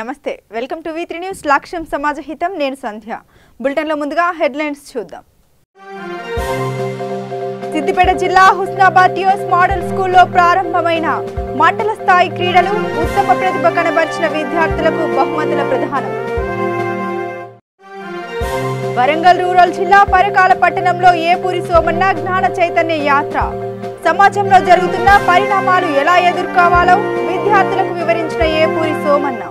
నమస్తే welcome to V3 news లక్ష్యం సమాజ హితం నేను సంధ్య బులెటిన్ లో ముందుగా హెడ్లైన్స్ చూద్దాం సిద్దిపేట జిల్లా హుస్నాబాద్ టియోస్ మోడల్ స్కూల్లో ప్రారంభమైన మండల స్థాయి క్రీడలు ఉత్తమ ప్రతిభ కనబర్చిన విద్యార్థులకు బహుమతుల ప్రదానం వరంగల్ రూరల్ జిల్లా పరకాల పట్టణంలో ఏపూరి సోమన్న జ్ఞాన చైతన్య యాత్ర సమాజంలో జరుగుతున్న పరిణామాలు ఎలా ఎదుర్కోవాలో విద్యార్థులకు వివరించిన ఏపూరి సోమన్న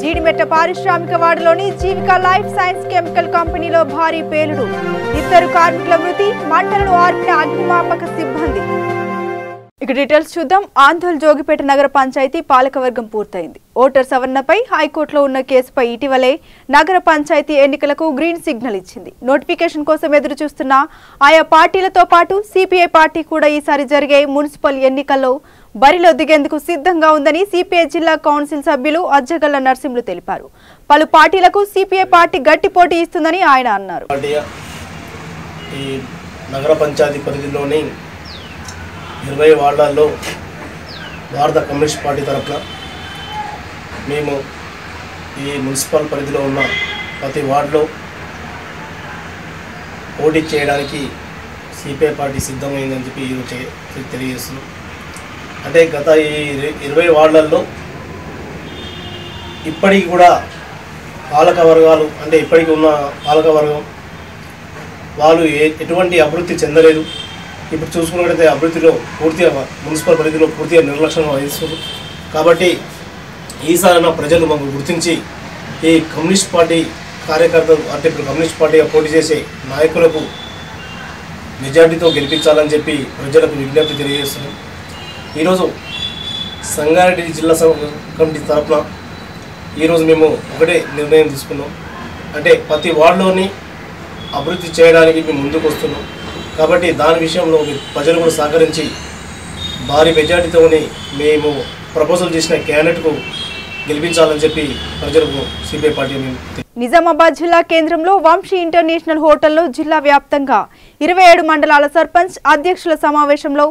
జీడిమెట్ట పారిశ్రామిక వాడలోని జీవికా లైఫ్ సైన్స్ కెమికల్ కంపెనీలో భారీ పేలుడు 2 కార్మికుల మృతి మంటలను ఆర్పిన అగ్నిమాపక సిబ్బంది ఇక డీటెయిల్స్ చూద్దాం ఆందోళన జోగిపేట నగర పంచాయతీ పాలకవర్గం పూర్తయింది ఓటర్ సవరణపై హైకోర్టులో ఉన్న కేసుపై ఇటీవలే నగర పంచాయతీ ఎన్నికలకు గ్రీన్ సిగ్నల్ ఇచ్చింది నోటిఫికేషన్ కోసం ఎదురు చూస్తున్న ఆయా పార్టీలతో పాటు సిపిఐ పార్టీ కూడా ఈసారి జరిగే మున్సిపల్ ఎన్నికల్లో బరిలో దిగేందుకు సిద్ధంగా ఉందని సిపిఐ జిల్లా కౌన్సిల్ సభ్యులు అజ్జగల్ల నర్సింహులు తెలిపారు పలు పార్టీలకు సిపిఐ పార్టీ గట్టి పోటీ ఇస్తుందని ఆయన అన్నారు ఈ నగర పంచాయతీ పరిధిలోని 20 వార్డులలో భారత కమ్యూనిస్ట్ పార్టీ తరఫున మేము ఈ మున్సిపల్ పరిధిలో ఉన్న ప్రతి వార్డులో పోటీ చేయడానికి సిపిఐ పార్టీ సిద్ధమైందని చెప్పి ఈరోజు తెలియజేస్తున్నాం అంటే గత ఈ 20 వార్డులలో ఇప్పటికి కూడా పాలక వర్గాలు అంటే ఇప్పటికి ఉన్న పాలక వర్గం వాళ్ళు ఎటువంటి అభివృద్ధి చెందలేదు ఇప్పుడు చూసుకున్నట్లయితే అభివృద్ధిలో పూర్తిగా మున్సిపల్ పరిధిలో పూర్తిగా నిర్లక్ష్యం వహిస్తున్నారు కాబట్టి ఈసారైనా ప్రజలు మాకు గుర్తించి ఈ కమ్యూనిస్ట్ పార్టీ కార్యకర్తలు అంటే ఇప్పుడు కమ్యూనిస్ట్ పార్టీగా పోటీ చేసే నాయకులకు మెజార్టీతో గెలిపించాలని చెప్పి ప్రజలకు విజ్ఞప్తి తెలియజేస్తున్నాం ఈరోజు సంగారెడ్డి జిల్లా కమిటీ తరఫున ఈరోజు మేము ఒకటే నిర్ణయం తీసుకున్నాం అంటే ప్రతి వార్డులోని అభివృద్ధి చేయడానికి మేము ముందుకు వస్తున్నాం కాబట్టి దాని విషయంలో ప్రజలు కూడా సహకరించి భారీ మెజార్టీతోని మేము ప్రపోజల్ చేసిన క్యాండిడేట్కు గెలిపించాలని చెప్పి ప్రజలకు సిపిఐ పార్టీ నిజామాబాద్ జిల్లా కేంద్రంలో వంశీ ఇంటర్నేషనల్ హోటల్లో జిల్లా వ్యాప్తంగా 27 మండలాల సర్పంచ్ అధ్యక్షుల సమావేశంలో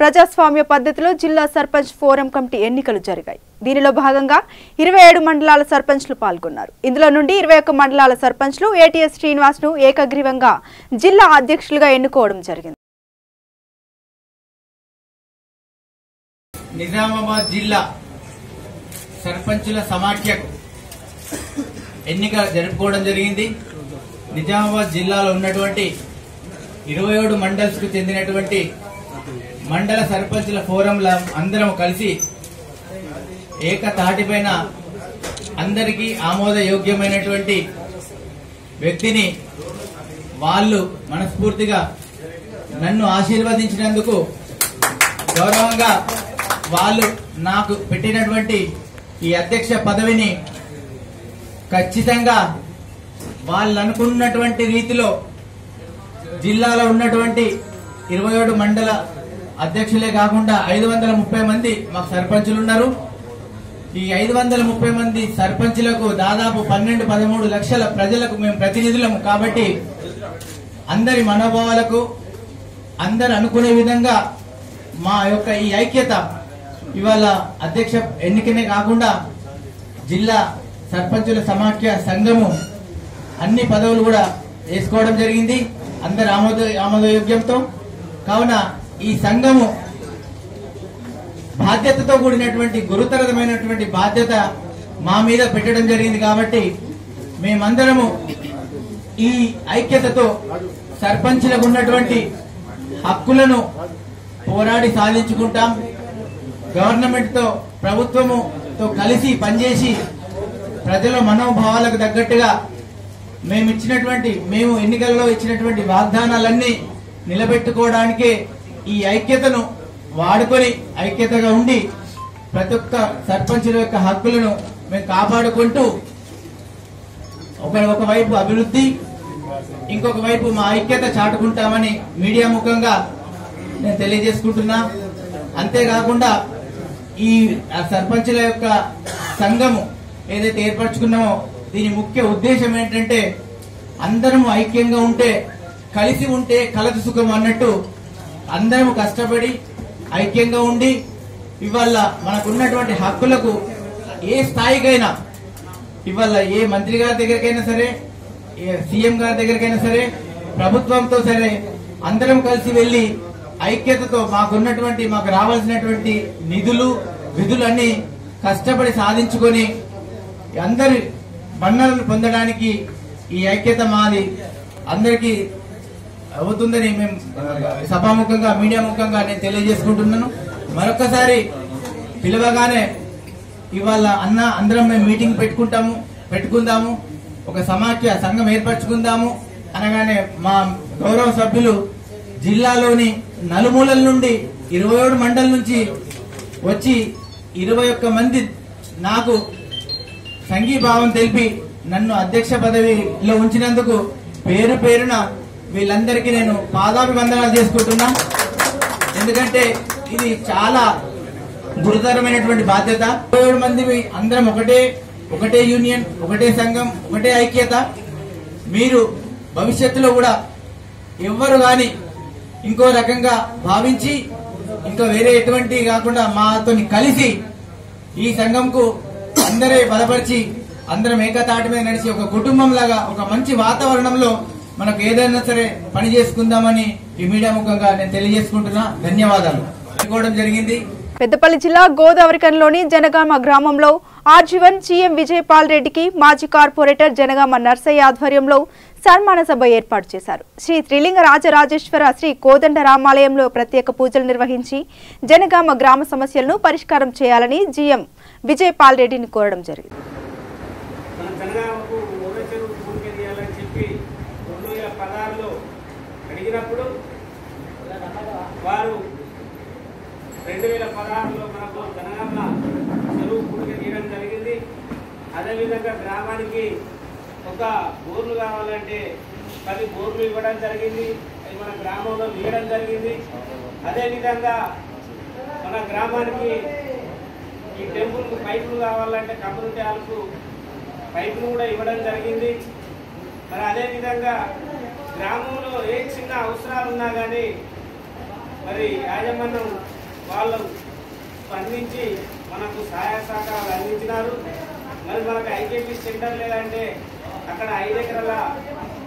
ప్రజాస్వామ్య పద్ధతిలో జిల్లా సర్పంచ్ ఫోరం కమిటీ ఎన్నికలు జరిగాయి దీనిలో భాగంగా 27 మండలాల సర్పంచ్లు పాల్గొన్నారు ఇందులో నుండి 21 మండలాల సర్పంచ్లు ఏటీఎస్ శ్రీనివాస్ ను ఏకగ్రీవంగా జిల్లా అధ్యక్షులుగా ఎన్నుకోవడం జరిగింది నిజామాబాద్ జిల్లా సర్పంచుల సమాఖ్యకు ఎన్నిక జరుపుకోవడం జరిగింది నిజామాబాద్ జిల్లాలో ఉన్నటువంటి 27 మండల్స్ కు చెందినటువంటి మండల సర్పంచుల ఫోరంల అందరం కలిసి ఏకతాటిపైన అందరికీ ఆమోదయోగ్యమైనటువంటి వ్యక్తిని వాళ్ళు మనస్ఫూర్తిగా నన్ను ఆశీర్వదించినందుకు గౌరవంగా వాళ్ళు నాకు పెట్టినటువంటి ఈ అధ్యక్ష పదవిని ఖచ్చితంగా వాళ్ళు అనుకున్నటువంటి రీతిలో జిల్లాలో ఉన్నటువంటి 27 మండల అధ్యక్షులే కాకుండా 530 మంది మాకు సర్పంచులు ఉన్నారు ఈ 530 మంది సర్పంచులకు దాదాపు 12-13 లక్షల ప్రజలకు మేము ప్రతినిధులము కాబట్టి అందరి మనోభావాలకు అందరు అనుకునే విధంగా మా యొక్క ఈ ఐక్యత ఇవాళ అధ్యక్ష ఎన్నికనే కాకుండా జిల్లా సర్పంచుల సమాఖ్య సంఘము అన్ని పదవులు కూడా వేసుకోవడం జరిగింది అందరి ఆమోదయోగ్యంతో కావున ఈ సంఘము బాధ్యతతో కూడినటువంటి గురుతరమైనటువంటి బాధ్యత మా మీద పెట్టడం జరిగింది కాబట్టి మేమందరము ఈ ఐక్యతతో సర్పంచులకు ఉన్నటువంటి హక్కులను పోరాడి సాధించుకుంటాం గవర్నమెంట్ తో ప్రభుత్వముతో కలిసి పనిచేసి ప్రజల మనోభావాలకు తగ్గట్టుగా మేము ఎన్నికలలో ఇచ్చినటువంటి వాగ్దానాలన్నీ నిలబెట్టుకోవడానికే ఈ ఐక్యతను వాడుకొని ఐక్యతగా ఉండి ప్రతి ఒక్క సర్పంచుల యొక్క హక్కులను మేము కాపాడుకుంటూ ఒకవైపు అభివృద్ధి ఇంకొక వైపు మా ఐక్యత చాటుకుంటామని మీడియా ముఖంగా నేను తెలియజేసుకుంటున్నా అంతేకాకుండా ఈ సర్పంచుల యొక్క సంఘము ఏదైతే ఏర్పరచుకున్నామో దీని ముఖ్య ఉద్దేశం ఏంటంటే అందరం ఐక్యంగా ఉంటే కలిసి ఉంటే కలదు సుఖం అన్నట్టు అందరం కష్టపడి ఐక్యంగా ఉండి ఇవాళ మనకున్నటువంటి హక్కులకు ఏ స్థాయికైనా ఇవాళ ఏ మంత్రి గారి దగ్గరికైనా సరే, ఏ సీఎం గారి దగ్గరికైనా సరే, ప్రభుత్వంతో సరే అందరం కలిసి వెళ్లి ఐక్యతతో మాకు రావాల్సినటువంటి నిధులు విధులన్నీ కష్టపడి సాధించుకొని అందరి మన్ననలు పొందడానికి ఈ ఐక్యత మాది అందరికీ అవుతుందని మేము సభాముఖంగా మీడియా ముఖంగా నేను తెలియజేసుకుంటున్నాను. మరొకసారి పిలవగానే ఇవాళ అందరం మేము మీటింగ్ పెట్టుకుందాము, ఒక సమాఖ్య సంఘం ఏర్పరచుకుందాము అనగానే మా గౌరవ సభ్యులు జిల్లాలోని నలుమూలల నుండి 27 మండలం నుంచి వచ్చి 21 మంది నాకు సంఘీభావం తెలిపి నన్ను అధ్యక్ష పదవిలో ఉంచినందుకు పేరు పేరున వీళ్ళందరికీ నేను పాదాభివందనాలు చేసుకుంటున్నా. ఎందుకంటే ఇది చాలా గురుతరమైనటువంటి బాధ్యత. 27 మంది అందరం ఒకటే యూనియన్, ఒకటే సంఘం, ఒకటే ఐక్యత. మీరు భవిష్యత్తులో కూడా ఎవ్వరు గాని ఇంకో రకంగా భావించి ఇంకా వేరే ఎటువంటి కాకుండా మాతో కలిసి ఈ సంఘంకు అందరే బలపరిచి అందరం ఏకతాటి మీద నడిచి ఒక కుటుంబం లాగా ఒక మంచి వాతావరణంలో మనకు ఏదైనా సరే పని చేసుకుందామని ఈ మీడియా ముఖంగా నేను తెలియజేసుకుంటున్నా. ధన్యవాదాలు. అనుకోవడం జరిగింది. పెద్దపల్లి జిల్లా గోదావరికంలోని జనగామ గ్రామంలో ఆర్జీవన్ సీఎం విజయపాల్ రెడ్డికి మాజీ కార్పొరేటర్ జనగామ నర్సయ్య ఆధ్వర్యంలో సన్మాన సభ ఏర్పాటు చేశారు. శ్రీ త్రిలింగ రాజరాజేశ్వర శ్రీ కోదండ రామాలయంలో ప్రత్యేక పూజలు నిర్వహించి జనగామ గ్రామ సమస్యలను పరిష్కారం చేయాలని జీఎం విజయపాల్ రెడ్డిని కోరడం జరిగింది. వారు 2016లో మనకు జనగామ చెరువు పూర్తి చేయడం జరిగింది. అదేవిధంగా గ్రామానికి ఒక బోర్లు కావాలంటే 10 బోర్లు ఇవ్వడం జరిగింది. అది మన గ్రామంలో ఇవ్వడం జరిగింది. అదేవిధంగా మన గ్రామానికి ఈ టెంపుల్కు పైపులు కావాలంటే కమ్యూనిటీ హాల్కు పైపులు కూడా ఇవ్వడం జరిగింది. మరి అదేవిధంగా గ్రామంలో ఏ చిన్న అవసరాలు ఉన్నా కానీ మరి యాజమాన్యం వాళ్ళు స్పందించి మనకు సహాయ సహకారాలు అందించినారు. మరి మనకు ఐకేపీ సెంటర్ లేదంటే అక్కడ 5 ఎకరాల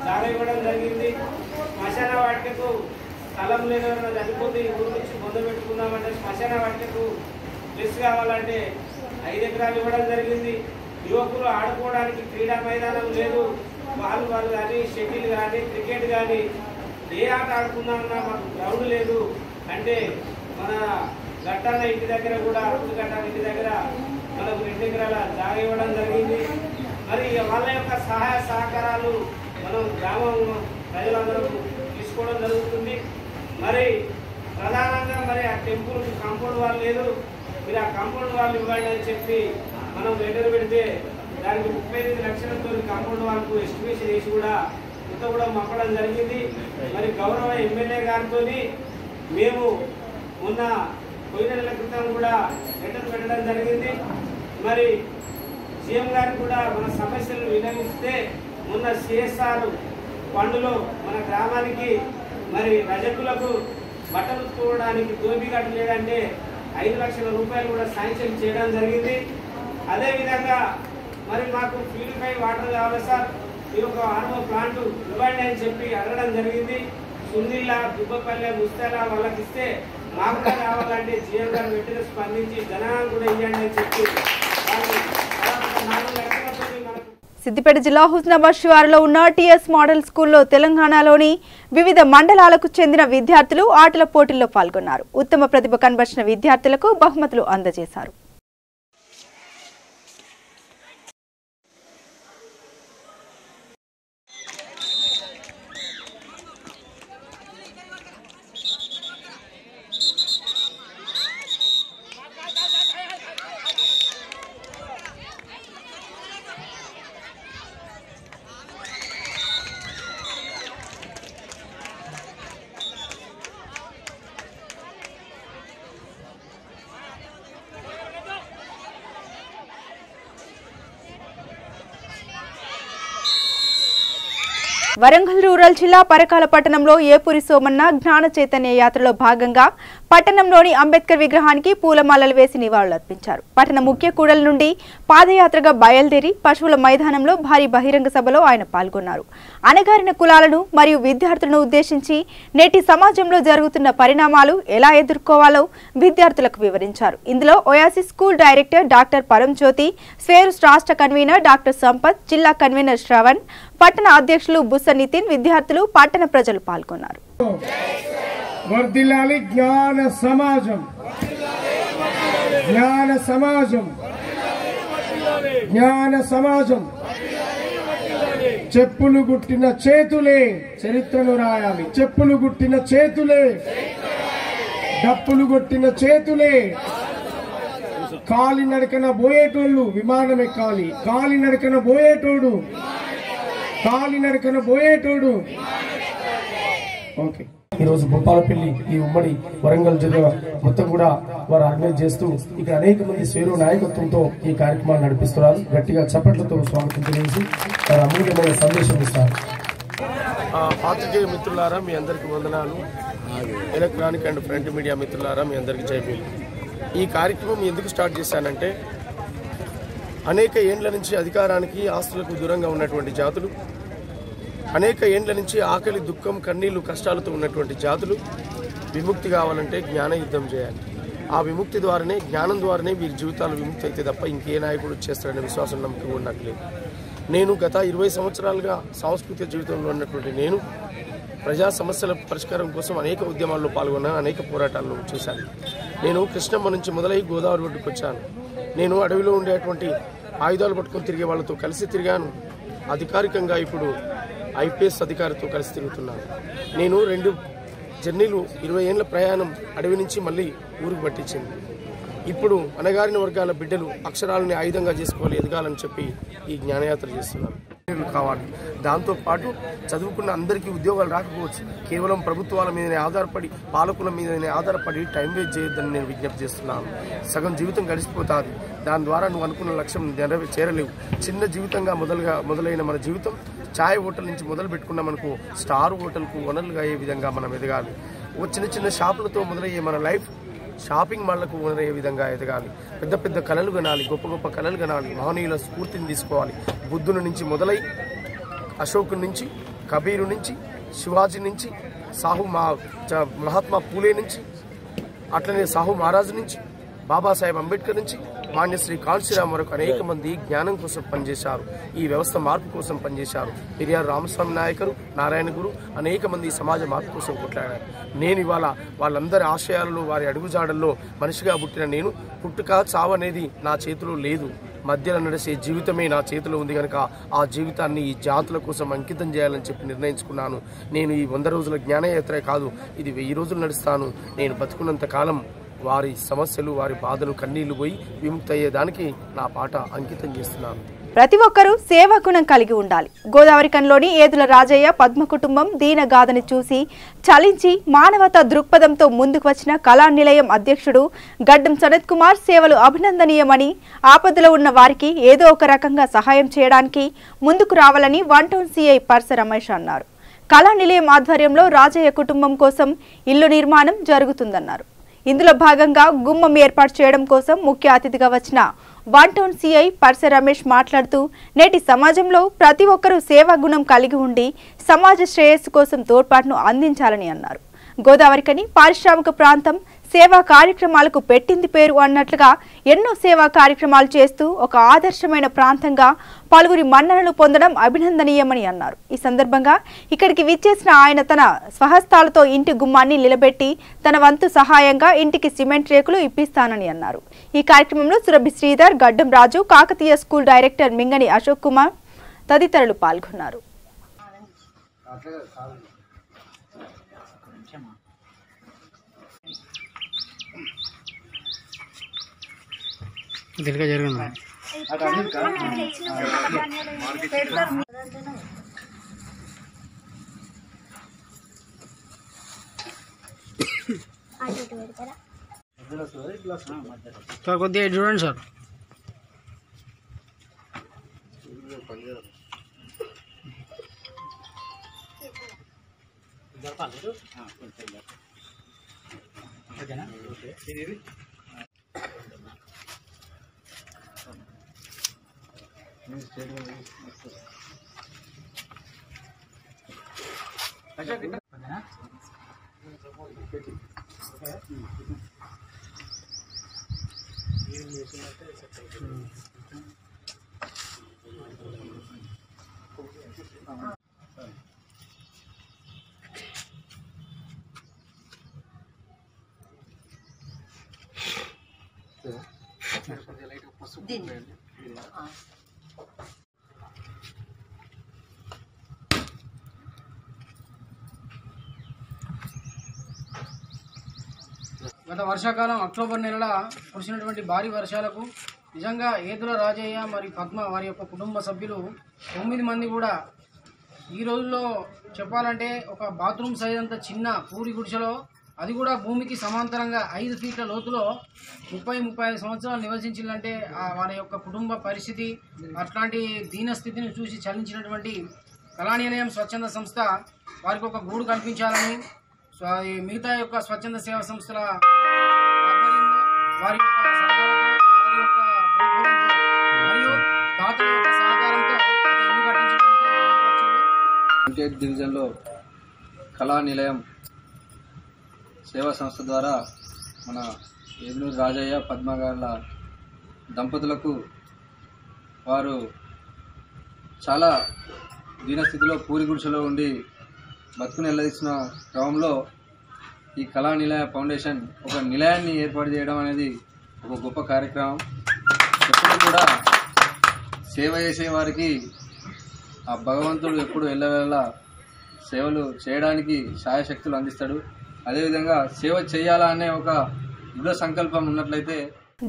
జాగా ఇవ్వడం జరిగింది. శ్మశాన వాటికకు స్థలం లేదన్నా చనిపోతే ఊరు నుంచి పొందు పెట్టుకున్నామంటే శ్మశాన వాటికకు ప్లేస్ కావాలంటే 5 ఎకరాలు ఇవ్వడం జరిగింది. యువకులు ఆడుకోవడానికి క్రీడా మైదానం లేదు. వాళ్ళు కానీ షటిల్ కానీ క్రికెట్ కానీ ఏ ఆట ఆడుకున్నామన్నా మాకు గ్రౌండ్ లేదు అంటే మన గట్టన్న ఇంటి దగ్గర కూడా అరుగు గట్టన్న ఇంటి దగ్గర మనకు 2 ఎకరాల జాగా ఇవ్వడం జరిగింది. మరి వాళ్ళ యొక్క సహాయ సహకారాలు మనం గ్రామం ప్రజలందరూ తీసుకోవడం జరుగుతుంది. మరి ప్రధానంగా మరి ఆ టెంపుల్కి కాంపౌండ్ వాళ్ళు లేదు, మీరు ఆ కాంపౌండ్ వాళ్ళు ఇవ్వండి అని చెప్పి మనం లెటర్ పెడితే దానికి 35 లక్షలతో కాంపౌండ్ వాళ్ళకు ఎస్టిమేషన్ వేసి కూడా ఇంత కూడా మప్పడం జరిగింది. మరి గౌరవ ఎమ్మెల్యే గారితో మేము మొన్న పోయిన నెల క్రితం కూడా లెటర్ పెట్టడం జరిగింది. మరి సీఎం గారికి కూడా మన సమస్యలను వినవిస్తే మొన్న సిఎస్ఆర్ ఫండ్లో మన గ్రామానికి మరి రజకులకు బట్టలు తోవడానికి దోబిగట్టు లేదంటే 5 లక్షల రూపాయలు కూడా శాంక్షన్ చేయడం జరిగింది. అదేవిధంగా మరి మాకు ప్యూరిఫై వాటర్ కావాలి సార్, మీరు ఒక ఆర్ఓ ప్లాంట్ ఇవ్వండి అని చెప్పి అడగడం జరిగింది. సుందిల్లా, దుబ్బపల్లె, ముస్తాల వాళ్ళకి ఇస్తే మాకు కూడా కావాలంటే జీఎం గారు వెంటనే స్పందించి జనాలు కూడా ఇవ్వండి అని చెప్పి సిద్దిపేట జిల్లా హుస్నాబాద్ శివారులో ఉన్న టీఎస్ మోడల్ స్కూల్లో తెలంగాణలోని వివిధ మండలాలకు చెందిన విద్యార్థులు ఆటల పోటీల్లో పాల్గొన్నారు. ఉత్తమ ప్రతిభ కనబర్చిన విద్యార్థులకు బహుమతులు అందజేశారు. వరంగల్ రూరల్ జిల్లా పరకాల పట్టణంలో ఏపూరి సోమన్న జ్ఞాన చైతన్య యాత్రలో భాగంగా పట్టణంలోని అంబేద్కర్ విగ్రహానికి పూలమాలలు వేసి నివాళులర్పించారు. పట్టణ ముఖ్య కూడల నుండి పాదయాత్రగా బయలుదేరి పశువుల మైదానంలో భారీ బహిరంగ సభలో ఆయన పాల్గొన్నారు. అణగారిన కులాలను మరియు విద్యార్థులను ఉద్దేశించి నేటి సమాజంలో జరుగుతున్న పరిణామాలు ఎలా ఎదుర్కోవాలో విద్యార్థులకు వివరించారు. ఇందులో ఓయాసిస్ స్కూల్ డైరెక్టర్ డాక్టర్ పరంజ్యోతి, స్వేరుస్ రాష్ట్ర కన్వీనర్ డాక్టర్ సంపత్, జిల్లా కన్వీనర్ శ్రవణ్, పట్టణ అధ్యక్షులు బుస్స నితిన్, విద్యార్థులు, పట్టణ ప్రజలు పాల్గొన్నారు. వర్ధిల్లాలి జ్ఞాన సమాజం, జ్ఞాన సమాజం, జ్ఞాన సమాజం. చెప్పులు గుట్టిన చేతులే చరిత్రను రాయాలి. చెప్పులు గుట్టిన చేతులే, డప్పులు కొట్టిన చేతులే. కాలి నడకన పోయేటోళ్ళు విమానం ఎక్కాలి. కాలి నడకన పోయేటోడు, కాలి నడకన పోయేటోడు. ఓకే. ఈరోజు భూపాలపల్లి ఈ ఉమ్మడి వరంగల్ జిల్లా మొత్తం కూడా వారు ఆర్గనైజ్ చేస్తూ ఇక్కడ అనేక మంది స్వేరు నాయకత్వంతో ఈ కార్యక్రమాలు నడిపిస్తున్నారు. గట్టిగా చప్పట్లతో స్వాగతం తెలియజేసి వారు అమూల్యమైన సందేశం ఇస్తారు. పాత్రికేయ మిత్రులారా, మీ అందరికీ వందనాలు. ఎలక్ట్రానిక్ అండ్ ప్రింట్ మీడియా మిత్రులారా, మీ అందరికీ జైబీలు. ఈ కార్యక్రమం ఎందుకు స్టార్ట్ చేశానంటే, అనేక ఏండ్ల నుంచి అధికారానికి ఆస్తులకు దూరంగా ఉన్నటువంటి జాతులు, అనేక ఏండ్ల నుంచి ఆకలి, దుఃఖం, కన్నీళ్లు, కష్టాలతో ఉన్నటువంటి జాతులు విముక్తి కావాలంటే జ్ఞాన యుద్ధం చేయాలి. ఆ విముక్తి ద్వారానే, జ్ఞానం ద్వారానే వీరి జీవితాలు విముక్తి అయితే తప్ప ఇంకే నాయకుడు చేస్తారనే విశ్వాసం నమ్మకం కూడా నాకు లేదు. నేను గత 20 సంవత్సరాలుగా సాంస్కృతిక జీవితంలో ఉన్నటువంటి నేను ప్రజా సమస్యల పరిష్కారం కోసం అనేక ఉద్యమాల్లో పాల్గొన్నాను, అనేక పోరాటాలను చేశాను. నేను కృష్ణమ్మ నుంచి మొదలై గోదావరి ఒడ్డుకు వచ్చాను. నేను అడవిలో ఉండేటువంటి ఆయుధాలు పట్టుకొని తిరిగే వాళ్ళతో కలిసి తిరిగాను. అధికారికంగా ఇప్పుడు IPS అధికారితో కలిసి తిరుగుతున్నాను. నేను 2 జర్నీలు, 20 ఏళ్ల ప్రయాణం అడవి నుంచి మళ్ళీ ఊరికి పట్టించింది. ఇప్పుడు అణగారిన వర్గాల బిడ్డలు అక్షరాలని ఆయుధంగా చేసుకోవాలి, ఎదగాలని చెప్పి ఈ జ్ఞానయాత్ర చేస్తున్నాను. కావాలి. దాంతోపాటు చదువుకున్న అందరికీ ఉద్యోగాలు రాకపోవచ్చు. కేవలం ప్రభుత్వాల మీదనే ఆధారపడి, పాలకుల మీదనే ఆధారపడి టైం వేస్ట్ చేయొద్దని నేను విజ్ఞప్తి చేస్తున్నాను. సగం జీవితం గడిచిపోతుంది. దాని ద్వారా నువ్వు అనుకున్న లక్ష్యం చేరలేవు. చిన్న జీవితంగా మొదలైన మన జీవితం ఛాయ్ హోటల్ నుంచి మొదలు పెట్టుకున్న మనకు స్టార్ హోటల్కు వనరులుగా అయ్యే విధంగా మనం ఎదగాలి. చిన్న చిన్న షాపులతో మొదలయ్యే మన లైఫ్ షాపింగ్ మాళ్లకు వనరయ్యే విధంగా ఎదగాలి. పెద్ద పెద్ద కళలు కనాలి, గొప్ప గొప్ప కళలు కనాలి. మహనీయుల స్ఫూర్తిని తీసుకోవాలి. బుద్ధుని నుంచి మొదలై అశోకుని నుంచి, కబీరు నుంచి, శివాజీ నుంచి, మహాత్మా పూలే నుంచి, అట్లనే సాహు మహారాజు నుంచి, బాబాసాహెబ్ అంబేద్కర్ నుంచి, మాన్యశ్రీ కాంశీరామ్ వరకు అనేక మంది జ్ఞానం కోసం పనిచేశారు. ఈ వ్యవస్థ మార్పు కోసం పనిచేశారు. పెరియార్ రామస్వామి నాయకరు, నారాయణ గురు అనేక మంది సమాజ మార్పు కోసం కొట్లాడారు. నేను ఇవాళ వాళ్ళందరి ఆశయాలలో, వారి అడుగుజాడల్లో మనిషిగా పుట్టిన నేను, పుట్టుక చావు అనేది నా చేతిలో లేదు. మధ్యలో నడిచే జీవితమే నా చేతిలో ఉంది కనుక ఆ జీవితాన్ని ఈ జాతుల కోసం అంకితం చేయాలని చెప్పి నిర్ణయించుకున్నాను. నేను ఈ 100 రోజుల జ్ఞానయాత్రే కాదు, ఇది 1000 రోజులు నడుస్తాను. నేను బతుకున్నంత కాలం వారి సమస్యలు, వారి బాధలు, కన్నీళ్లు పోయి విముక్తి అయ్యేదానికి నా పాట అంకితం చేస్తున్నాను. ప్రతి ఒక్కరూ సేవా గుణం కలిగి ఉండాలి. గోదావరికంలోని ఏదుల రాజయ్య పద్మ కుటుంబం దీనగాథని చూసి చలించి మానవతా దృక్పథంతో ముందుకు వచ్చిన కళానిలయం అధ్యక్షుడు గడ్డం సనత్ కుమార్ సేవలు అభినందనీయమని, ఆపదలో ఉన్న వారికి ఏదో ఒక రకంగా సహాయం చేయడానికి ముందుకు రావాలని 1 టౌన్ CI పర్స రమేష్ అన్నారు. కళానిలయం ఆధ్వర్యంలో రాజయ్య కుటుంబం కోసం ఇల్లు నిర్మాణం జరుగుతుందన్నారు. ఇందులో భాగంగా గుమ్మం ఏర్పాటు చేయడం కోసం ముఖ్య అతిథిగా వచ్చిన 1 టౌన్ CI పర్స రమేష్ మాట్లాడుతూ, నేటి సమాజంలో ప్రతి ఒక్కరూ సేవా గుణం కలిగి ఉండి సమాజ శ్రేయస్సు కోసం తోడ్పాటును అందించాలని అన్నారు. గోదావరికని పారిశ్రామిక ప్రాంతం సేవా కార్యక్రమాలకు పెట్టింది పేరు అన్నట్లుగా ఎన్నో సేవా కార్యక్రమాలు చేస్తూ ఒక ఆదర్శమైన ప్రాంతంగా పలువురి మన్ననలు పొందడం అభినందనీయమని అన్నారు. ఈ సందర్భంగా ఇక్కడికి విచ్చేసిన ఆయన తన స్వహస్తాలతో ఇంటి గుమ్మాన్ని నిలబెట్టి తన వంతు సహాయంగా ఇంటికి సిమెంట్ రేకులు ఇప్పిస్తానని అన్నారు. ఈ కార్యక్రమంలో సురభి శ్రీధర్, గడ్డం రాజు, కాకతీయ స్కూల్ డైరెక్టర్ మింగని అశోక్ కుమార్ తదితరులు పాల్గొన్నారు. సార్ కొద్దిగా చూడండి సార్. గత వర్షాకాలం అక్టోబర్ నెలలో కురిసినటువంటి భారీ వర్షాలకు నిజంగా ఏదుల రాజయ్య మరియు పద్మ వారి యొక్క కుటుంబ సభ్యులు 9 మంది కూడా ఈ రోజుల్లో చెప్పాలంటే ఒక బాత్రూమ్ సైజ్ అంత చిన్న పూరి గుడిసెలో, అది కూడా భూమికి సమాంతరంగా 5 ఫీట్ల లోతులో 30-35 సంవత్సరాలు నివసించాలంటే వారి యొక్క కుటుంబ పరిస్థితి అట్లాంటి దీనస్థితిని చూసి చలించినటువంటి కళానిలయం స్వచ్ఛంద సంస్థ వారికి ఒక గూడు కల్పించాలని మిగతా యొక్క స్వచ్ఛంద సేవా సంస్థల ఆధ్వర్యంలో వారి యొక్క సహకారంతో, వారి యొక్క మరియు దాతల యొక్క సహకారంతో ఇల్లు కట్టించడానికి డివిజన్లో కళా నిలయం సేవా సంస్థ ద్వారా మన ఏదునూరు రాజయ్య పద్మ గార్ల దంపతులకు వారు చాలా దీనస్థితిలో పూరి గుడిసెలో ఉండి బతుకుని వెళ్ళదీసిన క్రమంలో ఈ కళా నిలయ ఫౌండేషన్ ఒక నిలయాన్ని ఏర్పాటు చేయడం అనేది ఒక గొప్ప కార్యక్రమం. ఎప్పుడు కూడా సేవ చేసే వారికి ఆ భగవంతుడు ఎప్పుడు ఎల్లవేళ సేవలు చేయడానికి శాయశక్తులు అందిస్తాడు. అదేవిధంగా సేవ చేయాలా అనే ఒక దృఢ సంకల్పం ఉన్నట్లయితే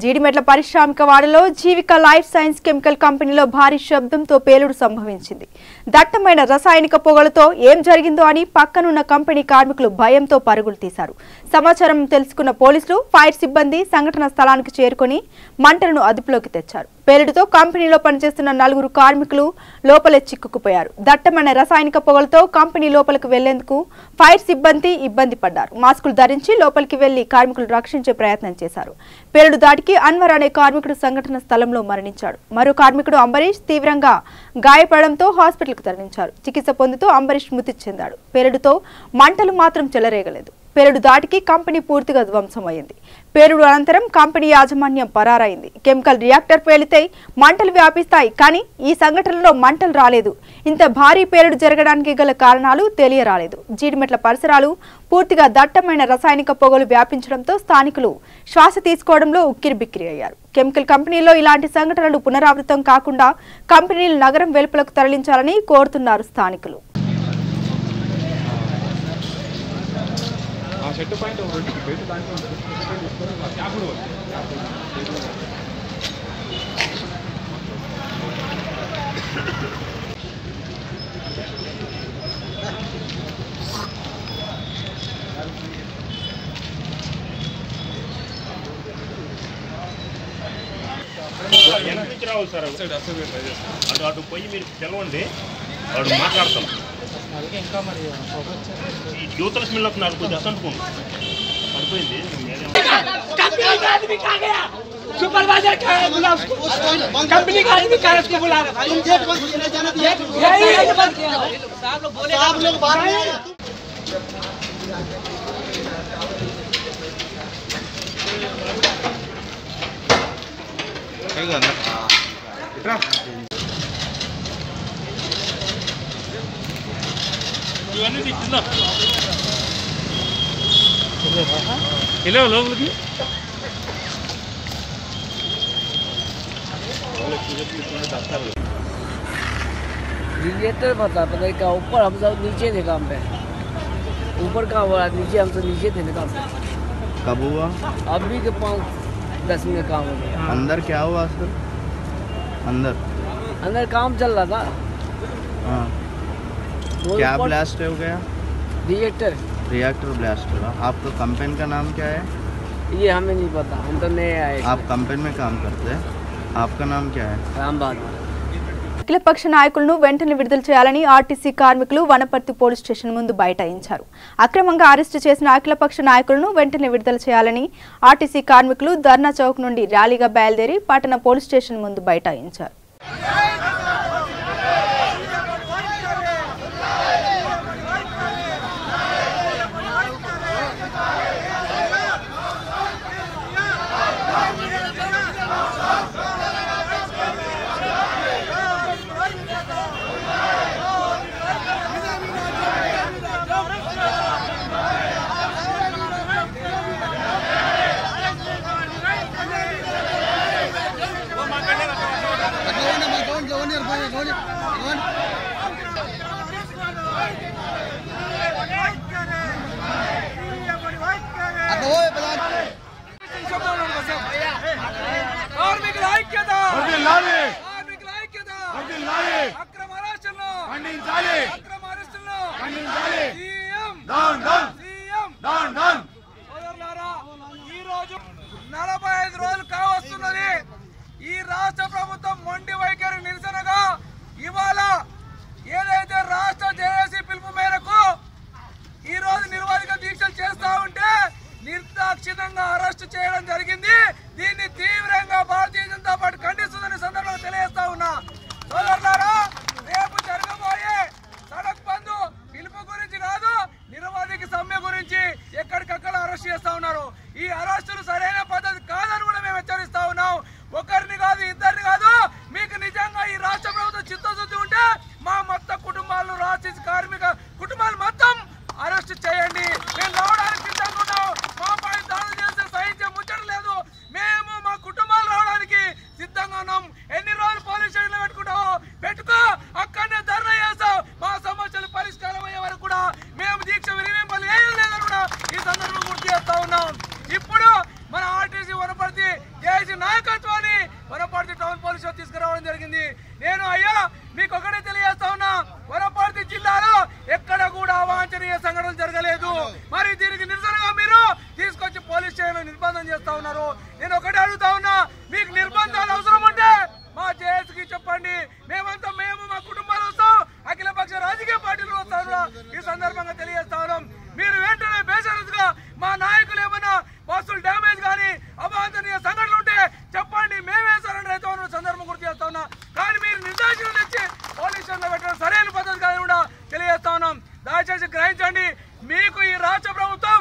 జీడిమెట్ల పారిశ్రామిక వాడలో జీవిక లైఫ్ సైన్స్ కెమికల్ కంపెనీలో భారీ శబ్దంతో పేలుడు సంభవించింది. దట్టమైన రసాయనిక పొగలతో ఏం జరిగిందో అని పక్కనున్న కంపెనీ కార్మికులు భయంతో పరుగులు తీశారు. సమాచారం తెలుసుకున్న పోలీసులు, ఫైర్ సిబ్బంది సంఘటన స్థలానికి చేరుకొని మంటలను అదుపులోకి తెచ్చారు. పేలుడుతో కంపెనీలో పనిచేస్తున్న 4 కార్మికులు లోపలే చిక్కుకుపోయారు. దట్టమైన రసాయనిక పొగలతో కంపెనీ లోపలికి వెళ్లేందుకు ఫైర్ సిబ్బంది ఇబ్బంది పడ్డారు. మాస్కులు ధరించి లోపలికి వెళ్లి కార్మికులు రక్షించే ప్రయత్నం చేశారు. పేలుడు దాడికి అన్వర్ అనే కార్మికుడు సంఘటన స్థలంలో మరణించాడు. మరో కార్మికుడు అంబరీష్ తీవ్రంగా గాయపడడంతో హాస్పిటల్కు తరలించారు. చికిత్స పొందుతూ అంబరీష్ మృతి చెందాడు. పేలుడుతో మంటలు మాత్రం చెలరేగలేదు. పేలుడు దాటికి కంపెనీ పూర్తిగా ధ్వంసమైంది. పేలుడు అనంతరం కంపెనీ యాజమాన్యం పరారైంది. కెమికల్ రియాక్టర్ పేలితే మంటలు వ్యాపిస్తాయి, కానీ ఈ సంఘటనలో మంటలు రాలేదు. ఇంత భారీ పేలుడు జరగడానికి గల కారణాలు తెలియరాలేదు. జీడిమెట్ల పరిసరాలు పూర్తిగా దట్టమైన రసాయనిక పొగలు వ్యాపించడంతో స్థానికులు శ్వాస తీసుకోవడంలో ఉక్కిరిబిక్కిరి అయ్యారు. కెమికల్ కంపెనీలో ఇలాంటి సంఘటనలు పునరావృతం కాకుండా కంపెనీలు నగరం వెలుపలకు తరలించాలని కోరుతున్నారు స్థానికులు. రావు సార్ అటు పోయి మీరు తెలవండి, వాడు మాట్లాడతాం. ఈ యూతల స్మెల్ వస్తున్నారు, కొద్దిగా అసంటుకోండి పడిపోయింది. सुपरवाइजर का बुला उसको, कंपनी का आदमी का उसको बुला। आप लोग बात ఇలా లోపలికి रिलेटर पता क्या ऊपर हम सब नीचे थे काम पे, ऊपर कहाँ हुआ नीचे, हम सब नीचे थे काम पे। कब हुआ? अभी के 5-10 मिनट काम हो गया। अंदर क्या हुआ सर? अंदर काम चल रहा था। हाँ, क्या ब्लास्ट हो गया? रिएक्टर ब्लास्ट हुआ। आपका कंपनी का नाम क्या है? ये हमें नहीं पता, हम तो नए आए। आप कंपनी में काम करते हैं, आपका नाम क्या है? रामबाद। అఖిలపక్ష నాయకులను వెంటనే విడుదల చేయాలని ఆర్టీసీ కార్మికులు వనపర్తి పోలీస్ స్టేషన్ ముందు బైఠాయించారు. అక్రమంగా అరెస్టు చేసిన అఖిలపక్ష నాయకులను వెంటనే విడుదల చేయాలని ఆర్టీసీ కార్మికులు ధర్నా చౌక్ నుండి ర్యాలీగా బయలుదేరి పట్టణ పోలీస్ స్టేషన్ ముందు బైఠాయించారు. ఈ రాష్ట్ర ప్రభుత్వం మొండి వైఖరి నిరసనగా ఇవాళ ఏదైతే రాష్ట్ర జేఏసీ పిలుపు మేరకు ఈ రోజు నిర్వాధిక దీక్షలు చేస్తా ఉంటే నిర్దాక్షిణ్యంగా అరెస్టు చేయడం జరిగింది. దీన్ని తీవ్రంగా భారతీయ జనతా పార్టీ ఖండిస్తుందని సందర్భంగా తెలియజేస్తా ఉన్నా. సోదరులారా, రేపు జరగబోయే సడక్ బంద్ పిలుపు గురించి కాదు, నిర్వాధిక సమ్మె గురించి ఎక్కడికక్కడ అరెస్ట్ చేస్తా ఉన్నారు. ఈ అరెస్టులు సరైన పద్ధతి కాదని కూడా మేము హెచ్చరిస్తా ఉన్నాం. ఒకరిని కాదు, ఇద్దరిని కాదు, మీకు నిజంగా ఈ రాష్ట్ర ప్రభుత్వం చిత్తశుద్ధి ఉంటే మా మొత్తం కుటుంబాలను రాష్ట్ర కార్మిక కుటుంబాలు మొత్తం అరెస్ట్ చేయండి. మేము రావడానికి సిద్ధంగా ఉన్నాం. మాపై దాడులు చేస్తే సహించే ముచ్చట లేదు. మేము మా కుటుంబాలు రావడానికి సిద్ధంగా ఉన్నాం. ఎన్ని రోజులు పోలీస్ స్టేషన్లో పెట్టుకుంటావో పెట్టుకో, అక్కడనే ధర్నా చేస్తాం. మా సమస్యలు పరిష్కారం అయ్యే వరకు కూడా మేము దీక్ష విరమింపలు లేదని కూడా ఈ సందర్భంగా గుర్తు చేస్తా ఉన్నాం. ఇప్పుడు మన ఆర్టీసీ వనపర్తి జేఏసీ నాయకత్వాన్ని వనపర్తి టౌన్ పోలీసులో తీసుకురావడం జరిగింది. నేను అయ్యా మీకు ఒకటే తెలియజేస్తా ఉన్నా, వనపర్తి జిల్లాలో ఎక్కడ కూడా అవాంఛనీయ సంఘటనలు జరగలేదు. మరి దీనికి నిరసనగా మీరు తీసుకొచ్చి పోలీస్ స్టేషన్లో నిర్బంధం చేస్తా ఉన్నారు. నేను ఒకటే అడుగుతా ఉన్నా, మీకు నిర్బంధాలు అవసరం ఉంటే మా జేఏసీకి చెప్పండి. మేము మా కుటుంబాలు వస్తాం, అఖిలపక్ష రాజకీయ పార్టీలు వస్తాం. ఈ సందర్భంగా తెలియజేస్తా ఉన్నాం. మీరు వెంటనే బేషరతుగా మా నాయకులు ఏమన్నా బస్సులు డ్యామేజ్ కానీ అవాంఛనీయ సంఘటనలు ఉంటే చెప్పండి, మేమే సరెండర్ అవుతామన్న సందర్భం గుర్తు చేస్తా ఉన్నా. కానీ మీరు నిర్దేశం తెచ్చి పోలీస్ స్టేషన్లో పెట్టడం సరైన పద్ధతి కాదని కూడా తెలియజేస్తా ఉన్నాం. దయచేసి గ్రహించండి. మీకు ఈ రాష్ట్ర ప్రభుత్వం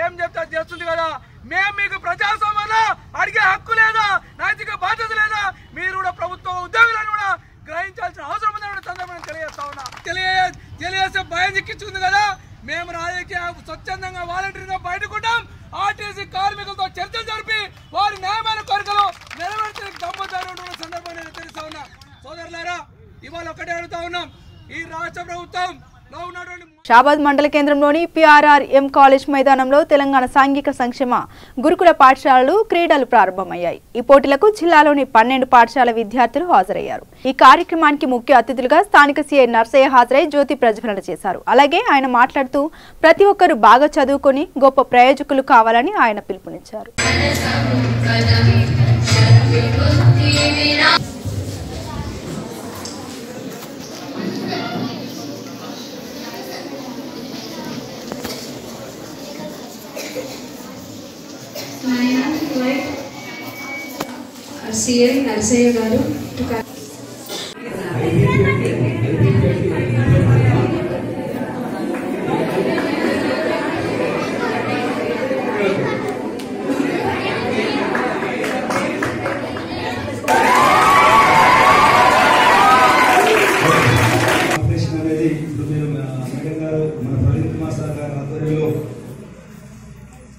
ఏం చెప్తే చేస్తుంది కదా. మేము మీకు ప్రజాస్వామ్యంలో అడిగే హక్కు లేదా, నైతిక బాధ్యత లేదా, మీరు కూడా ప్రభుత్వ ఉద్యోగులను కూడా గ్రహించాల్సిన అవసరం ఉందని సందర్భంగా తెలియజేస్తా ఉన్నా. తెలియజేస్తే భయం చిక్కించుకుంది కదా. మేము రాజకీయ స్వచ్ఛందంగా వాలంటీర్గా బయటకుంటాం. ఆర్టీసీ కార్మికులతో చర్చలు జరిపి వారి న్యాయమైన కోరికలు నెరవేర్చడానికి దమ్ముతారు సందర్భంగా నేను తెలుస్తా ఉన్నా. సోదరులారా, ఇవాళ ఒకటే అడుగుతా ఉన్నాం, ఈ రాష్ట్ర ప్రభుత్వం షాబాద్ మండల కేంద్రంలోని PRRM కాలేజ్ మైదానంలో తెలంగాణ సాంఘిక సంక్షేమ గురుకుల పాఠశాలలు క్రీడలు ప్రారంభమయ్యాయి. ఈ పోటీలకు జిల్లాలోని 12 పాఠశాల విద్యార్థులు హాజరయ్యారు. ఈ కార్యక్రమానికి ముఖ్య అతిథులుగా స్థానిక సీఐ నర్సయ్య హాజరై జ్యోతి ప్రజ్వలన చేశారు. అలాగే ఆయన మాట్లాడుతూ ప్రతి ఒక్కరూ బాగా చదువుకొని గొప్ప ప్రయోజకులు కావాలని ఆయన పిలుపునిచ్చారు. సీఐ నర్సయ్య గారు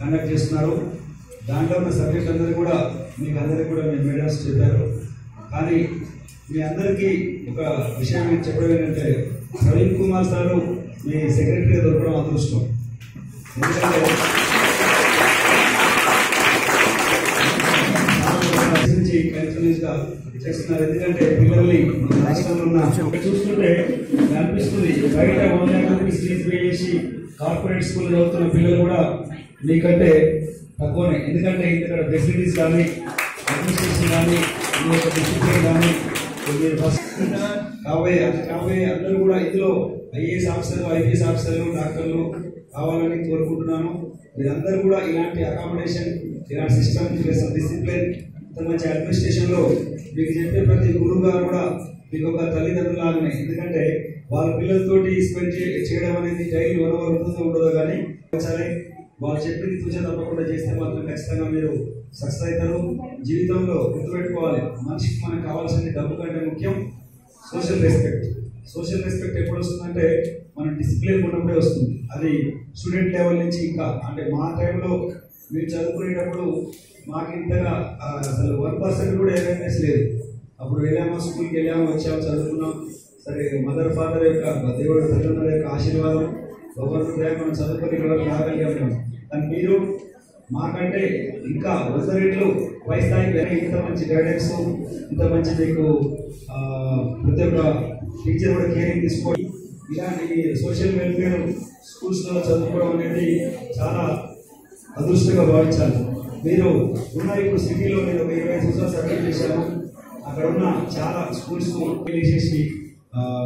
కండక్ట్ చేస్తున్నారు. దాంట్లో ఉన్న సబ్జెక్ట్ అందరూ కూడా మీకు అందరికీ కూడా మీ మేడమ్స్ చెప్పారు. కానీ మీ అందరికీ ఒక విషయం మీకు చెప్పడం ఏంటంటే, ప్రవీణ్ కుమార్ సారు మీ సెక్రటరీగా దొరకడం అదృష్టం. ఎందుకంటే కంటిన్యూస్గా చేస్తున్నారు. ఎందుకంటే పిల్లల్ని రాష్ట్రంలో ఉన్న చూస్తుంటే అనిపిస్తుంది, బయట 100 మందికి స్టేజ్ పే చేసి కార్పొరేట్ స్కూల్ చదువుతున్న పిల్లలు కూడా మీకంటే తక్కువనే. ఎందుకంటే ఇక్కడ ఫెసిలిటీస్ కానీ, అడ్మినిస్ట్రేషన్ కానీ, మీ యొక్క డిసిప్లిన్ కానీ మీరు ఫస్ట్ కాబోయే అందరూ కూడా ఇందులో ఐఏఎస్ ఆఫీసర్లు, ఐపీఎస్ ఆఫీసర్లు, డాక్టర్లు కావాలని కోరుకుంటున్నాను. మీరందరూ కూడా ఇలాంటి అకామిడేషన్, ఇలాంటి సిస్టమ్, డిసిప్లిన్, ఇంత మంచి అడ్మినిస్ట్రేషన్ లో మీకు చెప్పే ప్రతి గురువు గారు కూడా మీకు ఒక తల్లిదండ్రులాగానే. ఎందుకంటే వాళ్ళ పిల్లలతోటి స్పెండ్ చేయడం అనేది డైలీ 1 hour ఉంటుందో కానీ సరే వాళ్ళు చెప్పింది తూచా తప్పకుండా చేస్తే మాత్రం ఖచ్చితంగా మీరు సక్సెస్ అవుతారు. జీవితంలో గుర్తుపెట్టుకోవాలి, మనిషికి మనకు కావాల్సింది డబ్బు కంటే ముఖ్యం సోషల్ రెస్పెక్ట్. సోషల్ రెస్పెక్ట్ ఎప్పుడు వస్తుందంటే మనం డిసిప్లిన్ ఉన్నప్పుడే వస్తుంది. అది స్టూడెంట్ లెవెల్ నుంచి ఇంకా అంటే మా టైంలో మీరు చదువుకునేటప్పుడు మాకు ఇంతగా అసలు 1% కూడా అవేర్నెస్ లేదు. అప్పుడు వెళ్ళామో, స్కూల్కి వెళ్ళామో, వచ్చామో, చదువుకున్నాం. సరే మదర్ ఫాదర్ యొక్క దేవుడు తల్లిదండ్రుల యొక్క ఆశీర్వాదం ఒకరి మనం చదువుకొని రాగలిగాం. కానీ మీరు మాకంటే ఇంకా 100 రెట్లు పై స్థాయికి ఇంత మంచి గైడెన్స్, ఇంత మంచి మీకు ప్రతి ఒక్క టీచర్ కూడా కేరింగ్ తీసుకోండి. ఇలాంటి సోషల్ వెల్ఫేర్ స్కూల్స్లో చదువుకోవడం అనేది చాలా అదృష్టంగా భావించాలి. మీరు ఉన్న ఇప్పుడు సిటీలో నేను 20 సంవత్సరాలు సర్వీస్ చేశాను. అక్కడ ఉన్న చాలా స్కూల్స్ చేసి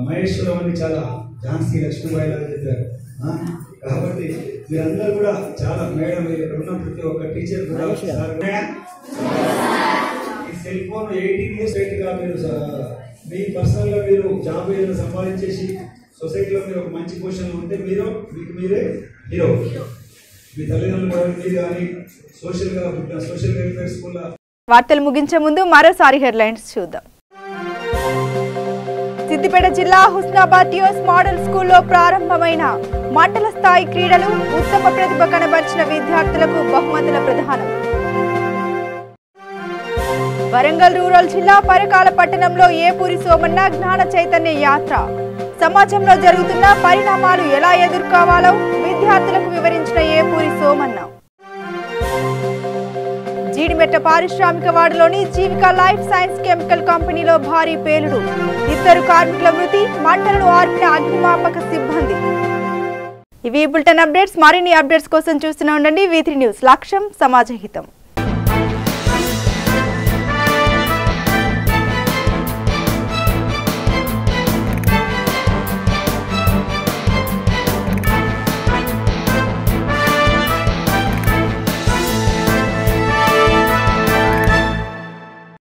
మహేశ్వరం అని చాలా ఝాన్సీ లక్ష్మీబాయి లాగా చెప్పారు. కాబట్టి మీరందరూ కూడా చాలా మేడం, ఇక్కడ ఉన్న ప్రతి ఒక్క టీచర్ కూడా ఈ సెల్ ఫోన్ 18 years గా మీరు మీ పర్సనల్ గా మీరు జాబ్ ఏదైనా సంపాదించేసి సొసైటీలో మీరు ఒక మంచి పొజిషన్లో ఉంటే మీరు మీకు మీరే హీరో. మీ తల్లిదండ్రులు కూడా మీరు కానీ సోషల్ వెల్ఫేర్ స్కూల్. వార్తలు ముగించే ముందు మరోసారి హెడ్లైన్స్ చూద్దాం. సిద్దిపేట జిల్లా హుస్నాబాద్ టియోస్ మోడల్ స్కూల్లో ప్రారంభమైన మండల స్థాయి క్రీడలు, ఉత్తమ ప్రతిభ కనబర్చిన విద్యార్థులకు బహుమతుల ప్రదానం. వరంగల్ రూరల్ జిల్లా పరకాల పట్టణంలో ఏపూరి సోమన్న జ్ఞాన చైతన్య యాత్ర. సమాజంలో జరుగుతున్న పరిణామాలు ఎలా ఎదుర్కోవాలో విద్యార్థులకు వివరించిన ఏపూరి సోమన్న. జీడిమెట్ట పారిశ్రామిక వాడలోని జీవికా లైఫ్ సైన్స్ కెమికల్ కంపెనీలో భారీ పేలుడు. 2 కార్మికుల మృతి, మంటలను ఆర్పిన అగ్నిమాపక సిబ్బంది. ఇవి బులెటిన్ అప్డేట్స్. మరిన్ని అప్డేట్స్ కోసం చూస్తూనే ఉండండి V3 న్యూస్. లక్ష్యం సమాజహితం.